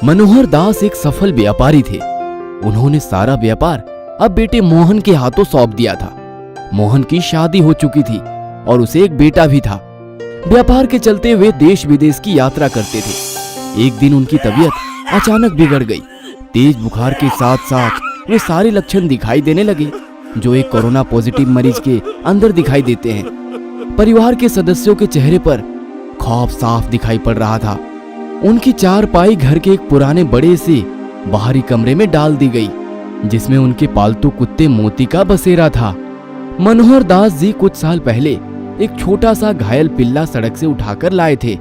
मनोहर दास एक सफल व्यापारी थे। उन्होंने सारा व्यापार अब बेटे मोहन के हाथों सौंप दिया था। मोहन की शादी हो चुकी थी और उसे एक बेटा भी था। व्यापार के चलते वे देश विदेश की यात्रा करते थे। एक दिन उनकी तबीयत अचानक बिगड़ गई। तेज बुखार के साथ साथ वे सारे लक्षण दिखाई देने लगे जो एक कोरोना पॉजिटिव मरीज के अंदर दिखाई देते हैं। परिवार के सदस्यों के चेहरे पर खौफ साफ दिखाई पड़ रहा था। उनकी चारपाई घर के एक पुराने बड़े से बाहरी कमरे में डाल दी गई, जिसमें उनके पालतू कुत्ते मोती का बसेरा था। मनोहर दास जी कुछ साल पहले एक छोटा सा घायल पिल्ला सड़क से उठाकर लाए थे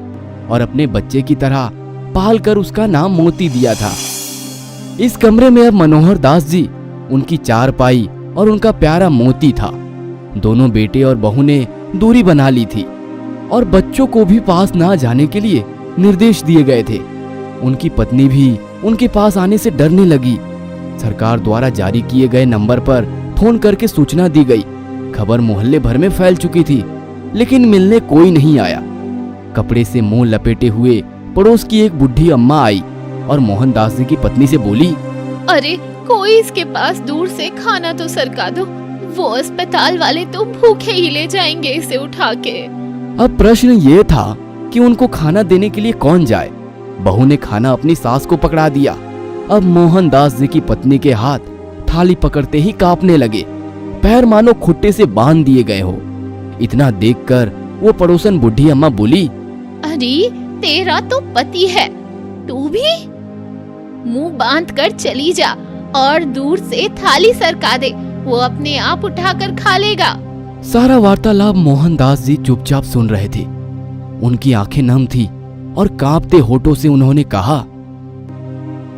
और अपने बच्चे की तरह पाल कर उसका नाम मोती दिया था। इस कमरे में अब मनोहर दास जी, उनकी चारपाई और उनका प्यारा मोती था। दोनों बेटे और बहू ने दूरी बना ली थी और बच्चों को भी पास ना जाने के लिए निर्देश दिए गए थे। उनकी पत्नी भी उनके पास आने से डरने लगी। सरकार द्वारा जारी किए गए नंबर पर फोन करके सूचना दी गई। खबर मोहल्ले भर में फैल चुकी थी, लेकिन मिलने कोई नहीं आया। कपड़े से मुंह लपेटे हुए पड़ोस की एक बुढ़ी अम्मा आई और मोहनदास जी की पत्नी से बोली, अरे कोई इसके पास दूर से खाना तो सरका दो, वो अस्पताल वाले तो भूखे ही ले जाएंगे इसे उठा के। अब प्रश्न ये था कि उनको खाना देने के लिए कौन जाए। बहू ने खाना अपनी सास को पकड़ा दिया। अब मोहनदास जी की पत्नी के हाथ थाली पकड़ते ही कांपने लगे, पैर मानो खुट्टे से बांध दिए गए हो। इतना देखकर वो पड़ोसन बुढ़ी अम्मा बोली, अरे तेरा तो पति है, तू भी मुंह बांध कर चली जा और दूर से थाली सरका दे, वो अपने आप उठाकर खा लेगा। सारा वार्तालाप मोहनदास जी चुपचाप सुन रहे थे। उनकी आंखें नम थी और कांपते होठों से उन्होंने कहा,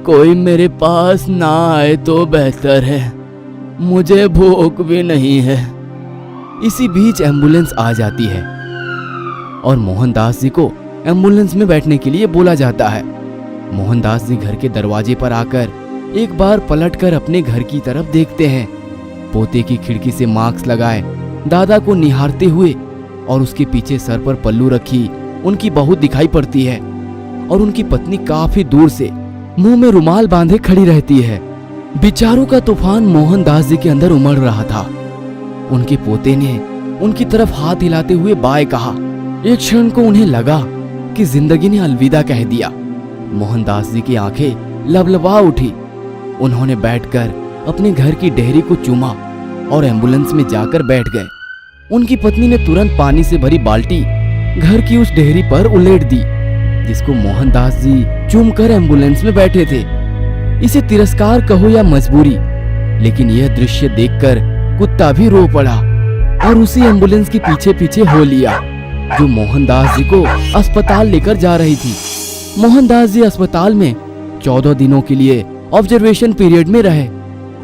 कोई मेरे पास ना आए तो बेहतर है, मुझे भूख भी नहीं है। इसी बीच एम्बुलेंस आ जाती है और मोहनदास जी को एम्बुलेंस में बैठने के लिए बोला जाता है। मोहनदास जी घर के दरवाजे पर आकर एक बार पलटकर अपने घर की तरफ देखते हैं। पोते की खिड़की से मास्क लगाए दादा को निहारते हुए और उसके पीछे सर पर पल्लू रखी उनकी बहू दिखाई पड़ती है और उनकी पत्नी काफी दूर से मुंह में रुमाल बांधे खड़ी रहती है। विचारों का तूफान मोहनदास जी के अंदर उमड़ रहा था। उनके पोते ने उनकी तरफ हाथ हिलाते हुए बाय कहा। एक क्षण को उन्हें लगा कि जिंदगी ने अलविदा कह दिया। मोहनदास जी की आंखें लबलबा उठी। उन्होंने बैठकर अपने घर की डेहरी को चूमा और एम्बुलेंस में जाकर बैठ गए। उनकी पत्नी ने तुरंत पानी से भरी बाल्टी घर की उस डेहरी पर उलेट दी जिसको मोहनदास जी चूमकर एम्बुलेंस में बैठे थे। इसे तिरस्कार कहो या मजबूरी, लेकिन यह दृश्य देखकर कुत्ता भी रो पड़ा और उसी एम्बुलेंस के पीछे पीछे हो लिया जो मोहनदास जी को अस्पताल लेकर जा रही थी। मोहनदास जी अस्पताल में 14 दिनों के लिए ऑब्जर्वेशन पीरियड में रहे।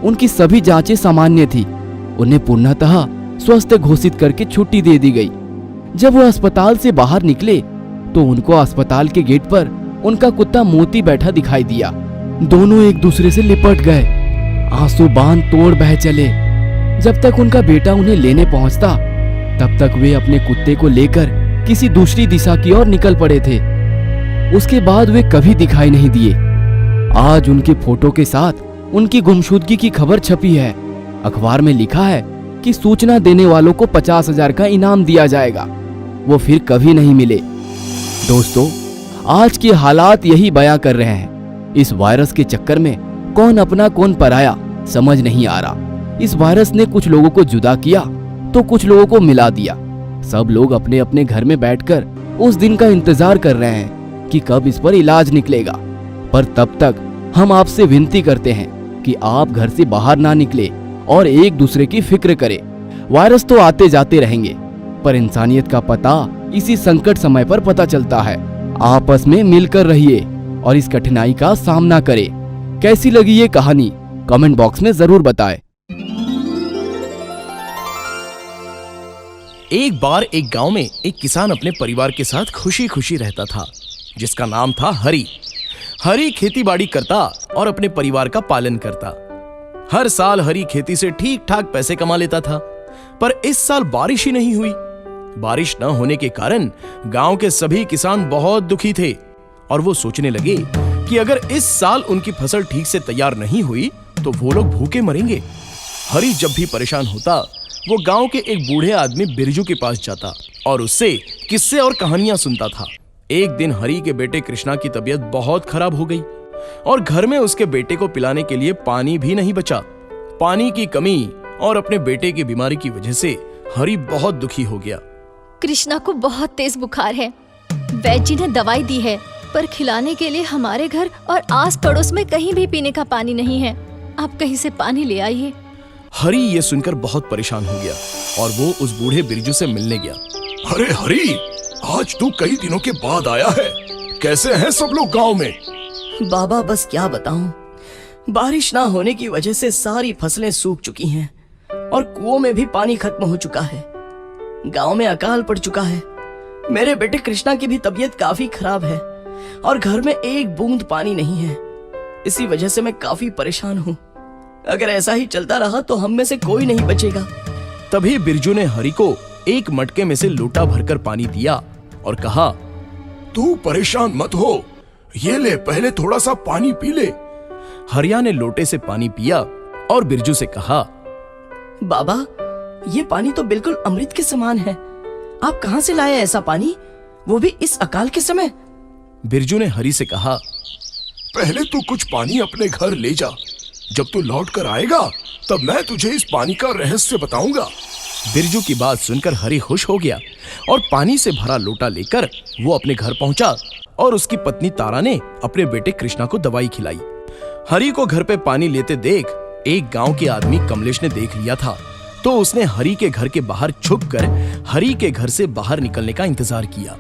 उनकी सभी जांचें सामान्य थी। उन्हें पूर्णतः स्वस्थ घोषित करके छुट्टी दे दी गई। जब वो अस्पताल से बाहर निकले तो उनको अस्पताल के गेट पर उनका कुत्ता मोती बैठा दिखाई दिया। दोनों एक दूसरे से लिपट गए, आंसू बांध तोड़ बह चले। जब तक उनका बेटा उन्हें लेने पहुंचता तब तक वे अपने कुत्ते को लेकर किसी दूसरी दिशा की ओर निकल पड़े थे। उसके बाद वे कभी दिखाई नहीं दिए। आज उनके फोटो के साथ उनकी गुमशुदगी की खबर छपी है। अखबार में लिखा है कि सूचना देने वालों को 50,000 का इनाम दिया जाएगा। वो फिर कभी नहीं मिले। दोस्तों, आज के हालात यही बयां कर रहे हैं। इस वायरस के चक्कर में कौन अपना कौन पराया समझ नहीं आ रहा। इस वायरस ने कुछ लोगों को जुदा किया तो कुछ लोगों को मिला दिया। सब लोग अपने अपने घर में बैठकर उस दिन का इंतजार कर रहे हैं कि कब इस पर इलाज निकलेगा। पर तब तक हम आपसे विनती करते हैं कि आप घर से बाहर ना निकले और एक दूसरे की फिक्र करें। वायरस तो आते जाते रहेंगे, पर इंसानियत का पता इसी संकट समय पर पता चलता है। आपस में मिलकर रहिए और इस कठिनाई का सामना करें। कैसी लगी ये कहानी कमेंट बॉक्स में जरूर बताएं। एक बार एक गांव में एक किसान अपने परिवार के साथ खुशी खुशी रहता था, जिसका नाम था हरी। हरी खेतीबाड़ी करता और अपने परिवार का पालन करता। हर साल हरी खेती से ठीक ठाक पैसे कमा लेता था, पर इस साल बारिश ही नहीं हुई। बारिश न होने के कारण गांव के सभी किसान बहुत दुखी थे और वो सोचने लगे कि अगर इस साल उनकी फसल ठीक से तैयार नहीं हुई तो वो लोग भूखे मरेंगे। हरी जब भी परेशान होता वो गांव के एक बूढ़े आदमी बिरजू के पास जाता और उससे किस्से और कहानियां सुनता था। एक दिन हरी के बेटे कृष्णा की तबीयत बहुत खराब हो गई और घर में उसके बेटे को पिलाने के लिए पानी भी नहीं बचा। पानी की कमी और अपने बेटे की बीमारी की वजह से हरी बहुत दुखी हो गया। कृष्णा को बहुत तेज बुखार है। वैद्य जी ने दवाई दी है, पर खिलाने के लिए हमारे घर और आस पड़ोस में कहीं भी पीने का पानी नहीं है। आप कहीं से पानी ले आइए। हरी ये सुनकर बहुत परेशान हो गया और वो उस बूढ़े बिरजू से मिलने गया। अरे हरी, आज तू कई दिनों के बाद आया है। कैसे हैं सब लोग गांव में? बाबा बस क्या बताऊं, बारिश ना होने की वजह से सारी फसलें सूख चुकी हैं और कुओं में भी पानी खत्म हो चुका है। गांव में अकाल पड़ चुका है। मेरे बेटे कृष्णा की भी तबीयत काफी खराब है और घर में एक बूंद पानी नहीं है। इसी वजह से मैं काफी परेशान हूँ। अगर ऐसा ही चलता रहा तो हम में से कोई नहीं बचेगा। तभी बिरजू ने हरी को एक मटके में से लोटा भरकर पानी दिया और कहा, तू परेशान मत हो, ये ले पहले थोड़ा सा पानी पी ले। हरिया ने लोटे से पानी पिया और बिरजू से कहा, बाबा ये पानी तो बिल्कुल अमृत के समान है। आप कहाँ से लाए ऐसा पानी, वो भी इस अकाल के समय? बिरजू ने हरी से कहा, पहले तू कुछ पानी अपने घर ले जा। जब तू लौट कर आएगा तब मैं तुझे इस पानी का रहस्य बताऊंगा। बिरजू की बात सुनकर हरी खुश हो गया और पानी से भरा लोटा लेकर वो अपने घर पहुंचा और उसकी पत्नी तारा ने अपने बेटे कृष्णा को दवाई खिलाई। हरी को घर पे पानी लेते देख एक गांव के आदमी कमलेश ने देख लिया था, तो उसने हरी के घर के बाहर छुपकर हरी के घर से बाहर निकलने का इंतजार किया।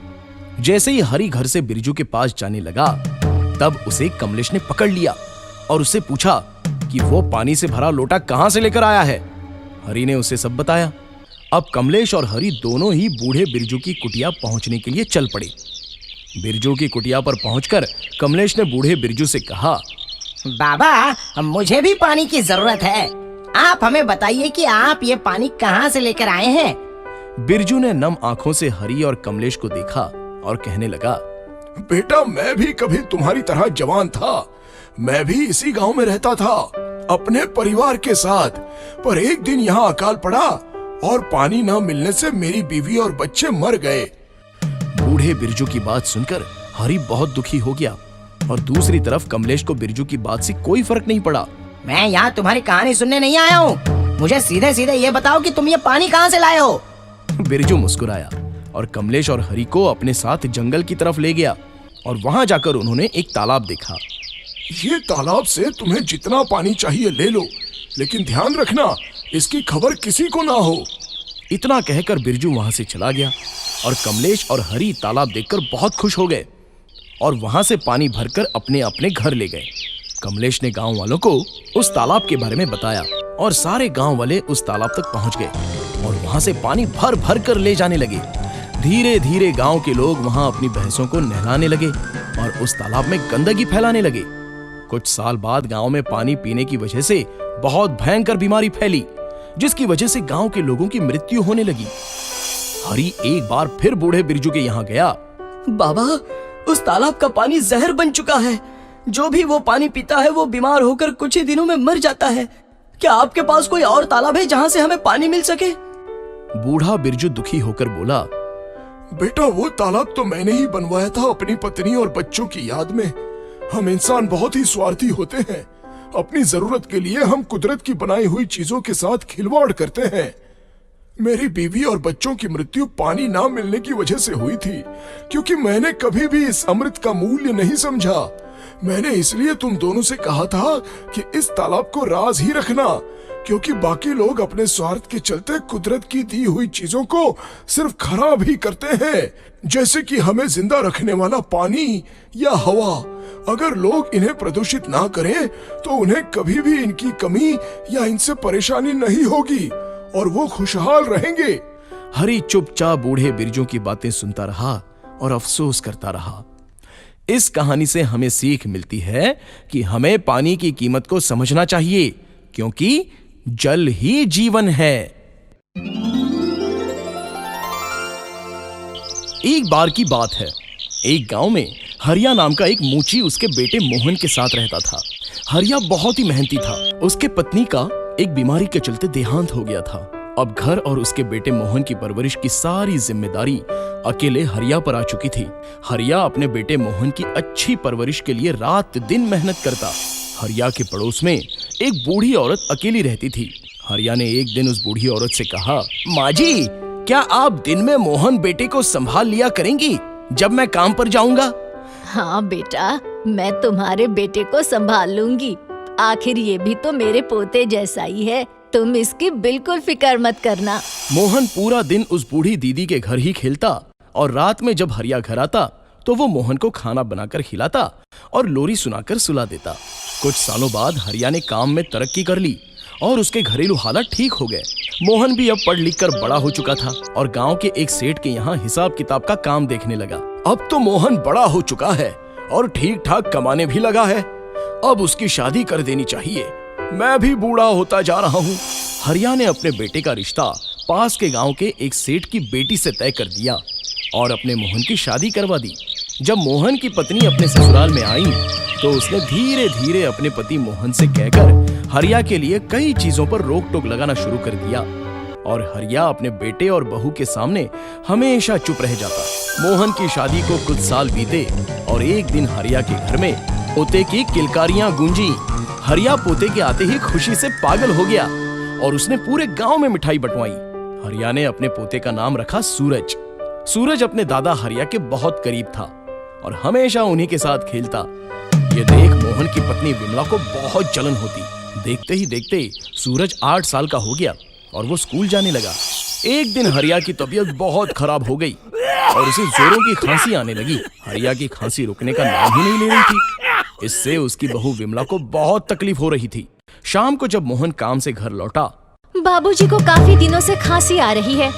जैसे ही हरी घर से बिरजू के पास जाने लगा तब उसे कमलेश ने पकड़ लिया और उससे पूछा कि वो पानी से भरा लोटा कहां से लेकर आया है। हरी ने उसे सब बताया। अब कमलेश और हरी दोनों ही बूढ़े बिरजू की कुटिया पहुंचने के लिए चल पड़े। बिरजू की कुटिया पर पहुंचकर कमलेश ने बूढ़े बिरजू से कहा, बाबा मुझे भी पानी की जरूरत है। आप हमें बताइए कि आप ये पानी कहाँ से लेकर आए हैं। बिरजू ने नम आंखों से हरी और कमलेश को देखा और कहने लगा, बेटा मैं भी कभी तुम्हारी तरह जवान था। मैं भी इसी गांव में रहता था अपने परिवार के साथ, पर एक दिन यहाँ अकाल पड़ा और पानी न मिलने से मेरी बीवी और बच्चे मर गए। बूढ़े बिरजू की बात सुनकर हरी बहुत दुखी हो गया और दूसरी तरफ कमलेश को बिरजू की बात से कोई फर्क नहीं पड़ा। मैं यहाँ तुम्हारी कहानी सुनने नहीं आया हूँ। मुझे सीधे सीधे ये बताओ कि तुम ये पानी कहाँ से लाए हो। बिरजू मुस्कुराया और कमलेश और हरी को अपने साथ जंगल की तरफ ले गया और वहां जाकर उन्होंने एक तालाब देखा। ये तालाब से तुम्हें जितना पानी चाहिए ले लो, लेकिन ध्यान रखना इसकी खबर किसी को ना हो। इतना कहकर बिरजू वहां से चला गया और कमलेश और हरी तालाब देखकर बहुत खुश हो गए और वहां से पानी भरकर अपने अपने घर ले गए। कमलेश ने गांव वालों को उस तालाब के बारे में बताया और सारे गांव वाले उस तालाब तक पहुंच गए और वहां से पानी भर भर कर ले जाने लगे। धीरे धीरे गांव के लोग वहां अपनी भैंसों को नहलाने लगे और उस तालाब में गंदगी फैलाने लगे। कुछ साल बाद गांव में पानी पीने की वजह से बहुत भयंकर बीमारी फैली, जिसकी वजह से गांव के लोगों की मृत्यु होने लगी। हरी एक बार फिर बूढ़े बिरजू के यहाँ गया। बाबा उस तालाब का पानी जहर बन चुका है। जो भी वो पानी पीता है वो बीमार होकर कुछ ही दिनों में मर जाता है। क्या आपके पास कोई और तालाब है जहाँ से हमें पानी मिल सके? बूढ़ा बिरजू दुखी होकर बोला, बेटा वो तालाब तो मैंने ही बनवाया था अपनी पत्नी और बच्चों की याद में। हम इंसान बहुत ही स्वार्थी होते हैं। अपनी जरूरत के लिए हम कुदरत की बनाई हुई चीजों के साथ खिलवाड़ करते हैं। मेरी बीवी और बच्चों की मृत्यु पानी ना मिलने की वजह से हुई थी, क्योंकि मैंने कभी भी इस अमृत का मूल्य नहीं समझा। मैंने इसलिए तुम दोनों से कहा था कि इस तालाब को राज ही रखना, क्योंकि बाकी लोग अपने स्वार्थ के चलते कुदरत की दी हुई चीजों को सिर्फ खराब ही करते हैं, जैसे कि हमें जिंदा रखने वाला पानी या हवा। अगर लोग इन्हें प्रदूषित ना करें तो उन्हें कभी भी इनकी कमी या इनसे परेशानी नहीं होगी और वो खुशहाल रहेंगे। हरी चुपचाप बूढ़े बिरजू की बातें सुनता रहा और अफसोस करता रहा। इस कहानी से हमें सीख मिलती है कि हमें पानी की कीमत को समझना चाहिए, क्योंकि जल ही जीवन है। एक बार की बात है, एक गांव में हरिया नाम का एक मूची उसके बेटे मोहन के साथ रहता था। हरिया बहुत ही मेहनती था। उसके पत्नी का एक बीमारी के चलते देहांत हो गया था। अब घर और उसके बेटे मोहन की परवरिश की सारी जिम्मेदारी अकेले हरिया पर आ चुकी थी। हरिया अपने बेटे मोहन की अच्छी परवरिश के लिए रात दिन मेहनत करता। हरिया के पड़ोस में एक बूढ़ी औरत अकेली रहती थी। हरिया ने एक दिन उस बूढ़ी औरत से कहा, माँ जी, क्या आप दिन में मोहन बेटे को संभाल लिया करेंगी जब मैं काम पर जाऊंगा? हाँ बेटा, मैं तुम्हारे बेटे को संभाल लूंगी। आखिर ये भी तो मेरे पोते जैसा ही है, तुम इसकी बिल्कुल फिक्र मत करना। मोहन पूरा दिन उस बूढ़ी दीदी के घर ही खेलता और रात में जब हरिया घर आता तो वो मोहन को खाना बनाकर खिलाता और लोरी सुनाकर सुला देता। कुछ सालों बाद हरिया ने काम में तरक्की कर ली और उसके घरेलू हालात ठीक हो गए। मोहन भी अब पढ़ लिख कर बड़ा हो चुका था और गांव के एक सेठ के यहाँ हिसाब किताब का काम देखने लगा। अब तो मोहन बड़ा हो चुका है और ठीक ठाक कमाने भी लगा है। अब उसकी शादी कर देनी चाहिए। मैं भी बूढ़ा होता जा रहा हूँ। हरिया ने अपने बेटे का रिश्ता पास के गांव के एक सेठ की बेटी से तय कर दिया और अपने मोहन की शादी करवा दी। जब मोहन की पत्नी अपने ससुराल में आई तो उसने धीरे धीरे अपने पति मोहन से कहकर हरिया के लिए कई चीजों पर रोक टोक लगाना शुरू कर दिया और हरिया अपने बेटे और बहू के सामने हमेशा चुप रह जाता। मोहन की शादी को कुछ साल बीते और एक दिन हरिया के घर में पोते की किलकारियां गूंजी। हरिया पोते के आते ही खुशी से पागल हो गया और उसने पूरे गांव में मिठाई बंटवाई। हरिया ने अपने पोते का नाम रखा सूरज। सूरज अपने दादा हरिया के बहुत करीब था और हमेशा उन्हीं के साथ खेलता। ये देख मोहन की पत्नी विमला को बहुत जलन होती। देखते ही देखते सूरज 8 साल का हो गया और वो स्कूल जाने लगा। एक दिन हरिया की तबीयत बहुत खराब हो गई और उसे जोरों की खांसी आने लगी। हरिया की खांसी रुकने का नाम ही नहीं ले रही थी। इससे उसकी बहू विमला को बहुत तकलीफ हो रही थी। शाम को जब मोहन काम से घर लौटा, बाबूजी को काफी दिनों से खांसी आ रही है।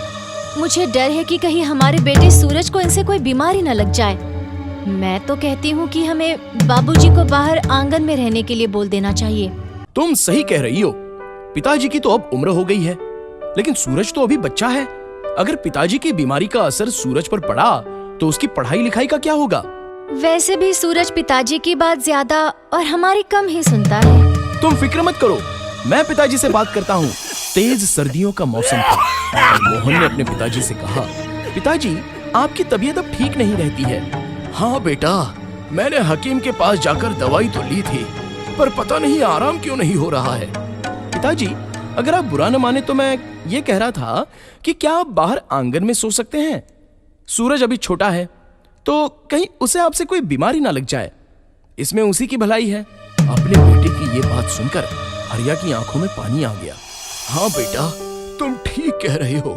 मुझे डर है कि कहीं हमारे बेटे सूरज को इनसे कोई बीमारी न लग जाए। मैं तो कहती हूँ कि हमें बाबूजी को बाहर आंगन में रहने के लिए बोल देना चाहिए। तुम सही कह रही हो। पिताजी की तो अब उम्र हो गई है, लेकिन सूरज तो अभी बच्चा है। अगर पिताजी की बीमारी का असर सूरज पर पड़ा तो उसकी पढ़ाई लिखाई का क्या होगा? वैसे भी सूरज पिताजी की बात ज्यादा और हमारी कम ही सुनता है। तुम फिक्र मत करो, मैं पिताजी से बात करता हूँ। तेज सर्दियों का मौसम था और मोहन ने अपने पिताजी से कहा, पिताजी, आपकी तबीयत अब ठीक नहीं रहती है। हाँ बेटा, मैंने हकीम के पास जाकर दवाई तो ली थी, पर पता नहीं आराम क्यों नहीं हो रहा है। पिताजी, अगर आप बुरा न माने तो मैं ये कह रहा था कि क्या आप बाहर आंगन में सो सकते हैं? सूरज अभी छोटा है तो कहीं उसे आपसे कोई बीमारी ना लग जाए। इसमें उसी की भलाई है। अपने बेटे की ये बात सुनकर हरिया की आंखों में पानी आ गया। हाँ बेटा, तुम ठीक कह रहे हो।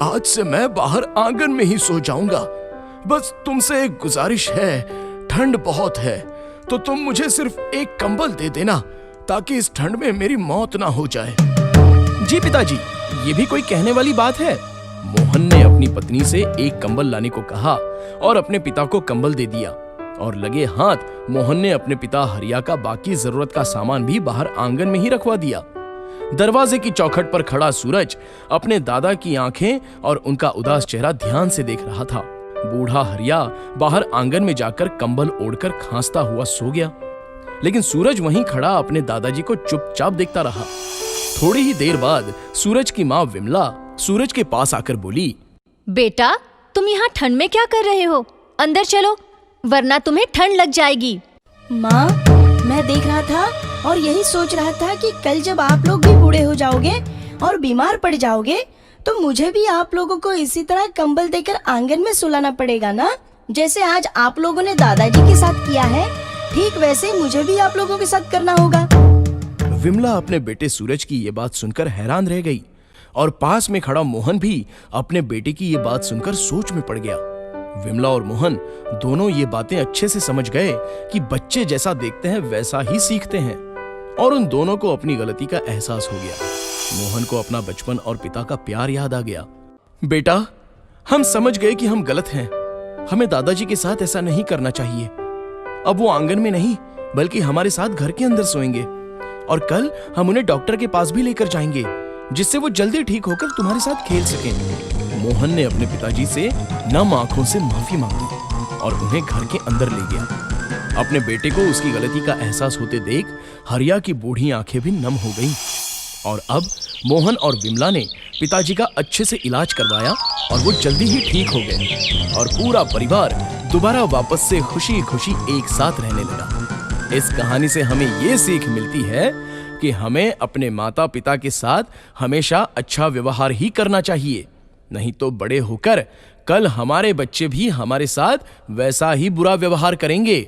आज से मैं बाहर आंगन में ही सो जाऊंगा। बस तुमसे एक गुजारिश है, ठंड बहुत है तो तुम मुझे सिर्फ एक कंबल दे देना ताकि इस ठंड में मेरी मौत ना हो जाए। जी पिताजी, ये भी कोई कहने वाली बात है। मोहन ने अपनी पत्नी से एक कंबल लाने को कहा और अपने पिता को कंबल दे दिया और लगे हाथ मोहन ने अपने पिता हरिया का बाकी जरूरत का सामान भी बाहर आंगन में ही रखवा दिया। दरवाजे की चौखट पर खड़ा सूरज अपने दादा की आंखें और उनका उदास चेहरा ध्यान से देख रहा था। बूढ़ा हरिया बाहर आंगन में जाकर कंबल ओढ़कर खांसता हुआ सो गया, लेकिन सूरज वहीं खड़ा अपने दादाजी को चुपचाप देखता रहा। थोड़ी ही देर बाद सूरज की माँ विमला सूरज के पास आकर बोली, बेटा, तुम यहाँ ठंड में क्या कर रहे हो? अंदर चलो, वरना तुम्हें ठंड लग जाएगी। माँ, मैं देख रहा था और यही सोच रहा था कि कल जब आप लोग भी बूढ़े हो जाओगे और बीमार पड़ जाओगे तो मुझे भी आप लोगों को इसी तरह कंबल देकर आंगन में सुलाना पड़ेगा ना। जैसे आज आप लोगों ने दादाजी के साथ किया है, ठीक वैसे मुझे भी आप लोगों के साथ करना होगा। विमला अपने बेटे सूरज की ये बात सुनकर हैरान रह गई और पास में खड़ा मोहन भी अपने बेटे की ये बात सुनकर सोच में पड़ गया। विमला और मोहन दोनों ये बातें अच्छे से समझ गए कि बच्चे जैसा देखते हैं वैसा ही सीखते हैं और उन दोनों को अपनी गलती का एहसास हो गया। मोहन को अपना बचपन और पिता का प्यार याद आ गया। बेटा, हम समझ गए कि हम गलत हैं। हमें दादाजी के साथ ऐसा नहीं करना चाहिए। अब वो आंगन में नहीं बल्कि हमारे साथ घर के अंदर सोएंगे और कल हम उन्हें डॉक्टर के पास भी लेकर जाएंगे जिससे वो जल्दी ठीक होकर तुम्हारे साथ खेल सकें। मोहन ने अपने पिताजी से नम आंखों से माफी मांगी और उन्हें घर के अंदर ले गया। अपने बेटे को उसकी गलती का एहसास होते देख हरिया की बूढ़ी आंखें भी नम हो गईं। और अब मोहन और विमला ने पिताजी का अच्छे से इलाज करवाया और वो जल्दी ही ठीक हो गए और पूरा परिवार दोबारा वापस से खुशी खुशी एक साथ रहने लगा। इस कहानी से हमें ये सीख मिलती है कि हमें अपने माता पिता के साथ हमेशा अच्छा व्यवहार ही करना चाहिए, नहीं तो बड़े होकर कल हमारे बच्चे भी हमारे साथ वैसा ही बुरा व्यवहार करेंगे।